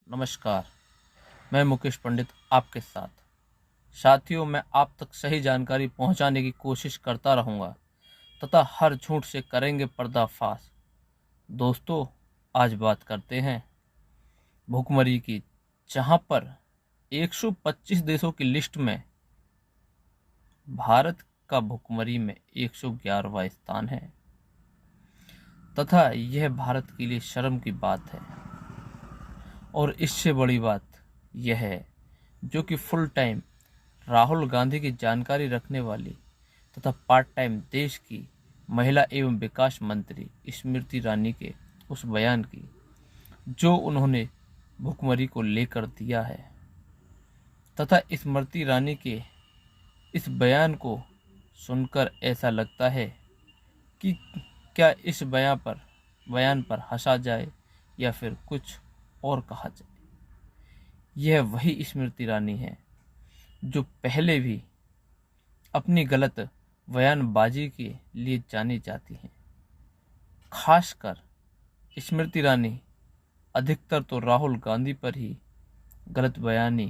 नमस्कार। मैं मुकेश पंडित आपके साथ। साथियों, मैं आप तक सही जानकारी पहुंचाने की कोशिश करता रहूंगा तथा हर झूठ से करेंगे पर्दाफाश। दोस्तों, आज बात करते हैं भुखमरी की, जहां पर 125 देशों की लिस्ट में भारत का भुखमरी में 111वां स्थान है तथा यह भारत के लिए शर्म की बात है। और इससे बड़ी बात यह है, जो कि फुल टाइम राहुल गांधी की जानकारी रखने वाली तथा पार्ट टाइम देश की महिला एवं विकास मंत्री स्मृति ईरानी के उस बयान की जो उन्होंने भुखमरी को लेकर दिया है, तथा स्मृति ईरानी के इस बयान को सुनकर ऐसा लगता है कि क्या इस बयान पर हंसा जाए या फिर कुछ और कहा जाए। यह वही स्मृति ईरानी है जो पहले भी अपनी गलत बयानबाजी के लिए जानी जाती हैं। खासकर स्मृति ईरानी अधिकतर तो राहुल गांधी पर ही गलत बयानी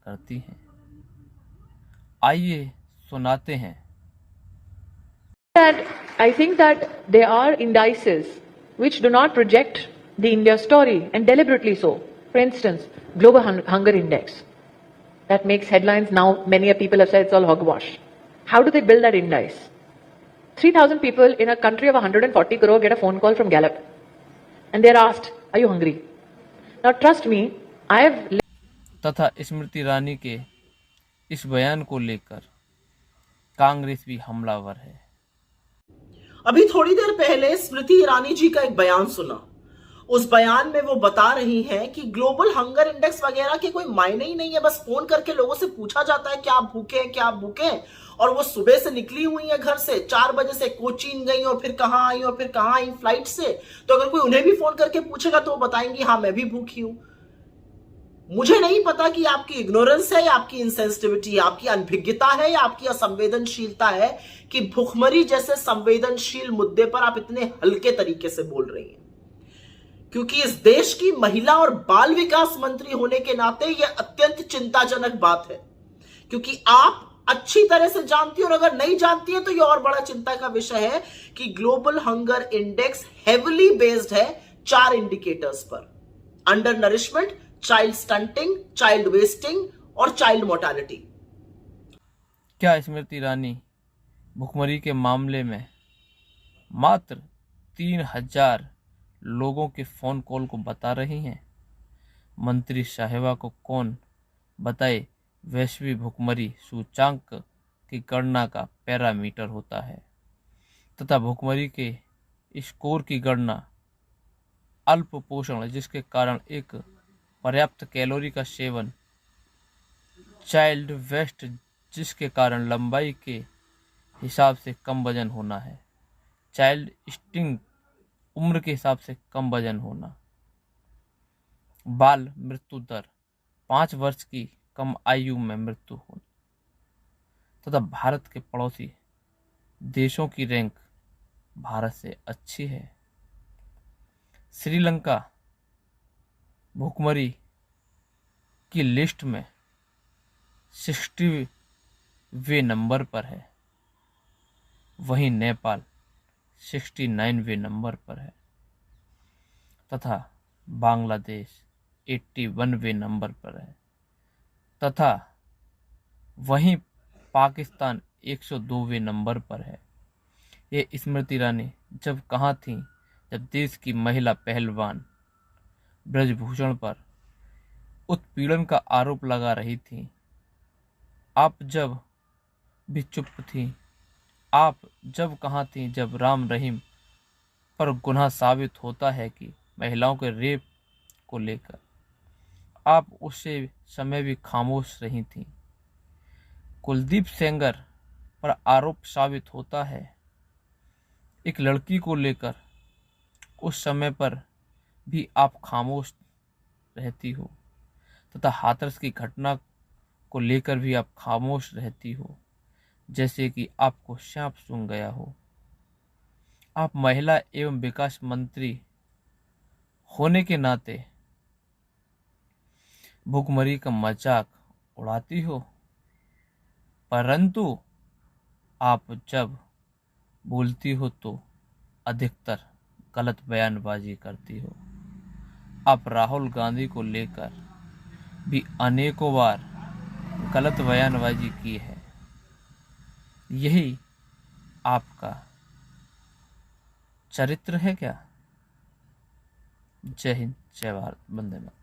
करती हैं। आइए सुनाते हैं। That I think that there are indices which do not project the India story, and deliberately so. For instance, Global Hunger Index that makes headlines now. Many people have said it's all hogwash. How do they build that index? 3,000 people in a country of 140 crore get a phone call from Gallup, and they're asked, "Are you hungry?" Now, trust me, I have. तथा स्मृति ईरानी के इस बयान को लेकर कांग्रेस भी हमलावर है। अभी थोड़ी देर पहले स्मृति ईरानी जी का एक बयान सुना। उस बयान में वो बता रही हैं कि ग्लोबल हंगर इंडेक्स वगैरह के कोई मायने ही नहीं है, बस फोन करके लोगों से पूछा जाता है क्या आप भूखे हैं, क्या आप भूखे हैं। और वो सुबह से निकली हुई है घर से, 4 बजे से कोचीन गई और फिर कहां आई और फिर कहां आई फ्लाइट से। तो अगर कोई उन्हें भी फोन करके पूछेगा तो वो बताएंगी हाँ मैं भी भूखी हूं। मुझे नहीं पता कि आपकी इग्नोरेंस है या आपकी इंसेंसिटिविटी, आपकी अनभिज्ञता है या आपकी असंवेदनशीलता है कि भुखमरी जैसे संवेदनशील मुद्दे पर आप इतने हल्के तरीके से बोल रही हैं। क्योंकि इस देश की महिला और बाल विकास मंत्री होने के नाते यह अत्यंत चिंताजनक बात है, क्योंकि आप अच्छी तरह से जानती हो, और अगर नहीं जानती है तो यह और बड़ा चिंता का विषय है कि global hunger index heavily based है 4 इंडिकेटर्स पर: under nourishment, child stunting, child wasting और चाइल्ड मोर्टालिटी। क्या स्मृति ईरानी भुखमरी के मामले में मात्र 3,000 लोगों के फोन कॉल को बता रही हैं? मंत्री साहिबा को कौन बताए वैश्विक भुखमरी सूचांक की गणना का पैरामीटर होता है तथा भुखमरी के स्कोर की गणना अल्प पोषण, जिसके कारण एक पर्याप्त कैलोरी का सेवन, चाइल्ड वेस्ट, जिसके कारण लंबाई के हिसाब से कम वजन होना है, चाइल्ड स्टिंग, उम्र के हिसाब से कम वजन होना, बाल मृत्यु दर, 5 वर्ष की कम आयु में मृत्यु होना, तथा भारत के पड़ोसी देशों की रैंक भारत से अच्छी है। श्रीलंका भुखमरी की लिस्ट में 60वें नंबर पर है, वहीं नेपाल 69वें नंबर पर है तथा बांग्लादेश 81वें नंबर पर है तथा वहीं पाकिस्तान 102वें नंबर पर है। ये स्मृति ईरानी जब कहाँ थी, जब देश की महिला पहलवान ब्रजभूषण पर उत्पीड़न का आरोप लगा रही थी। आप जब भी चुप थी, आप जब कहाँ थी जब राम रहीम पर गुनाह साबित होता है कि महिलाओं के रेप को लेकर, आप उस समय भी खामोश रही थी। कुलदीप सेंगर पर आरोप साबित होता है एक लड़की को लेकर, उस समय पर भी आप खामोश रहती हो तथा हाथरस की घटना को लेकर भी आप खामोश रहती हो, जैसे कि आपको सांप सूंघ गया हो। आप महिला एवं विकास मंत्री होने के नाते भुखमरी का मजाक उड़ाती हो, परंतु आप जब बोलती हो तो अधिकतर गलत बयानबाजी करती हो। आप राहुल गांधी को लेकर भी अनेकों बार गलत बयानबाजी की है। यही आपका चरित्र है क्या? जय हिंद, जय भारत, वंदे मातरम।